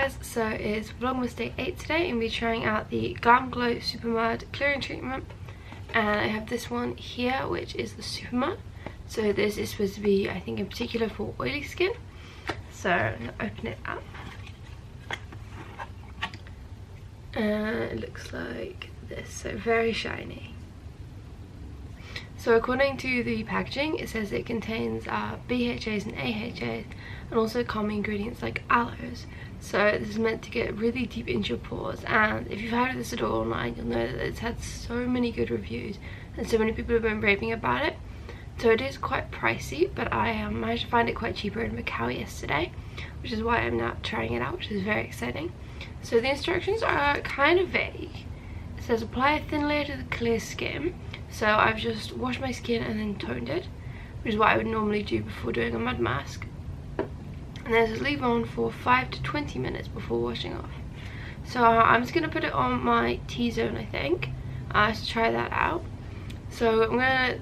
guys, so it's Vlogmas day 8 today and we're trying out the Glam Glow Super Mud Clearing Treatment, and I have this one here which is the Super Mud. So this is supposed to be, I think, in particular for oily skin. So I'm going to open it up and it looks like this, so very shiny. So according to the packaging, it says it contains BHAs and AHAs and also common ingredients like aloes. So this is meant to get really deep into your pores, and if you've had this at all online, you'll know that it's had so many good reviews and so many people have been raving about it. So it is quite pricey, but I managed to find it quite cheaper in Macau yesterday, which is why I'm now trying it out, which is very exciting. So the instructions are kind of vague. It says apply a thin layer to the clear skin. So I've just washed my skin and then toned it, which is what I would normally do before doing a mud mask. And then just leave on for 5 to 20 minutes before washing off. So I'm just going to put it on my T-zone, I think, to try that out. So I'm going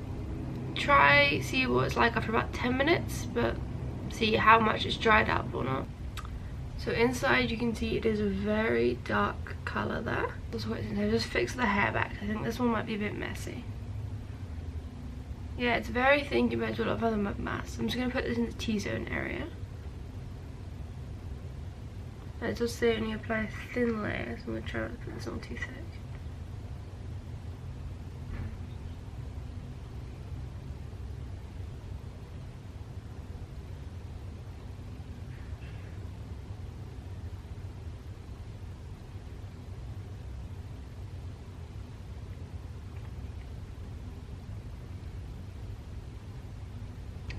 to see what it's like after about 10 minutes, but see how much it's dried up or not. So inside you can see it is a very dark colour there. That's what it's in. I just fixed the hair back. I think this one might be a bit messy. Yeah, it's very thin compared to a lot of other mud masks. I'm just going to put this in the T-zone area. And it does say only apply a thin layer, so I'm going to try not to put this on too thick.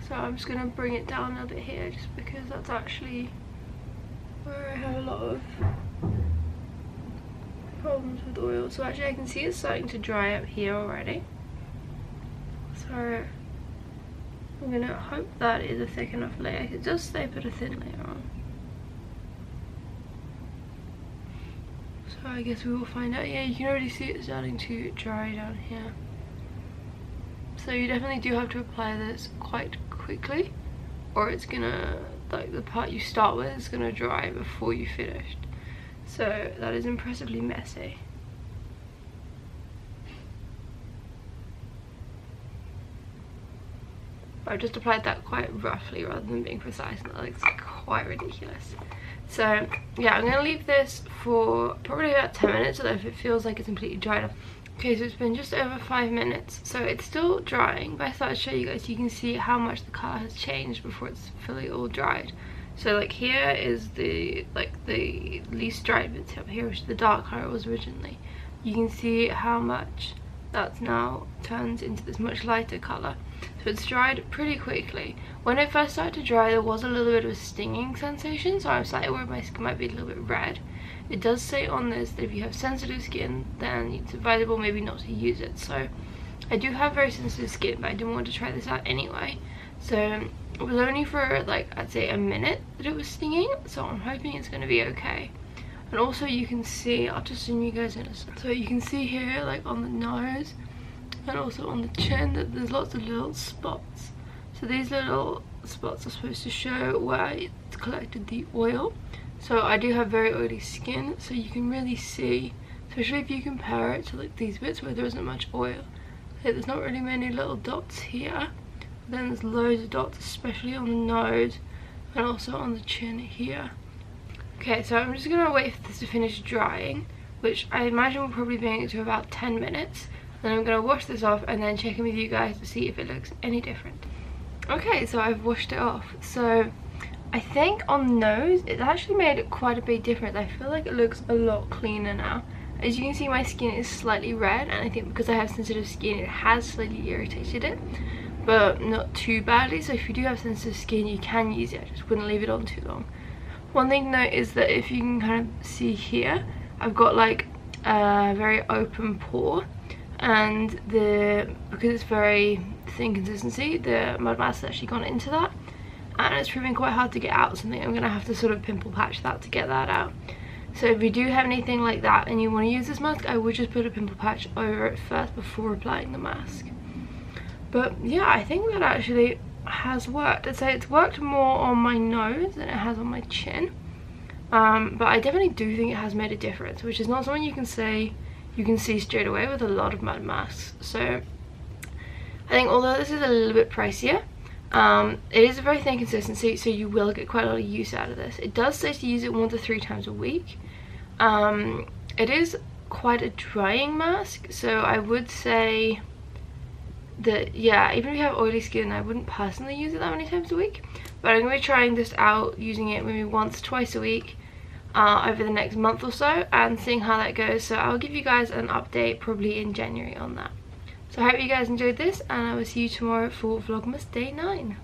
So I'm just going to bring it down a little bit here, just because that's actually where I have a lot of problems with oil. So actually I can see it's starting to dry up here already. So I'm going to hope that is a thick enough layer. It does say put a thin layer on. So I guess we will find out. Yeah, you can already see it starting to dry down here. So you definitely do have to apply this quite quickly, or it's gonna, like, the part you start with is gonna dry before you finished. So that is impressively messy. I've just applied that quite roughly rather than being precise, and that looks quite ridiculous. So yeah, I'm gonna leave this for probably about 10 minutes so that if it feels like it's completely dried up. Okay, so it's been just over 5 minutes, so it's still drying, but I thought I'd show you guys so you can see how much the colour has changed before it's fully all dried. So like here is the least dried bits up here, which is the dark colour it was originally. You can see how much that's now turned into this much lighter colour. So it's dried pretty quickly. When it first started to dry, there was a little bit of a stinging sensation, so I'm slightly worried my skin might be a little bit red. It does say on this that if you have sensitive skin, then it's advisable maybe not to use it. So I do have very sensitive skin, but I didn't want to try this out anyway. So it was only for, like, I'd say a minute that it was stinging, so I'm hoping it's going to be okay. And also you can see, I'll just zoom you guys in a second. So you can see here, like on the nose and also on the chin, that there's lots of little spots. So these little spots are supposed to show where it's collected the oil. So I do have very oily skin, so you can really see, especially if you compare it to like these bits where there isn't much oil. Okay, there's not really many little dots here. Then there's loads of dots, especially on the nose and also on the chin here. Okay, so I'm just gonna wait for this to finish drying, which I imagine will probably bring it to about 10 minutes. Then I'm gonna wash this off and then check in with you guys to see if it looks any different. Okay, so I've washed it off. So I think on the nose, it's actually made quite a big difference. I feel like it looks a lot cleaner now. As you can see, my skin is slightly red, and I think because I have sensitive skin, it has slightly irritated it, but not too badly. So if you do have sensitive skin, you can use it. I just wouldn't leave it on too long. One thing to note is that if you can kind of see here, I've got like a very open pore, and because it's very thin consistency, the mud mask has actually gone into that. And it's proving quite hard to get out. Something I'm going to have to sort of pimple patch that to get that out. So if you do have anything like that and you want to use this mask, I would just put a pimple patch over it first before applying the mask. But yeah, I think that actually has worked. I'd say it's worked more on my nose than it has on my chin. but I definitely do think it has made a difference, which is not something you can see straight away with a lot of matte masks. So I think although this is a little bit pricier, it is a very thin consistency, so you will get quite a lot of use out of this. It does say to use it 1 to 3 times a week. It is quite a drying mask, so I would say that, yeah, even if you have oily skin, I wouldn't personally use it that many times a week. But I'm going to be trying this out, using it maybe once, twice a week over the next month or so, and seeing how that goes. So I'll give you guys an update probably in January on that. So I hope you guys enjoyed this, and I will see you tomorrow for Vlogmas Day 9.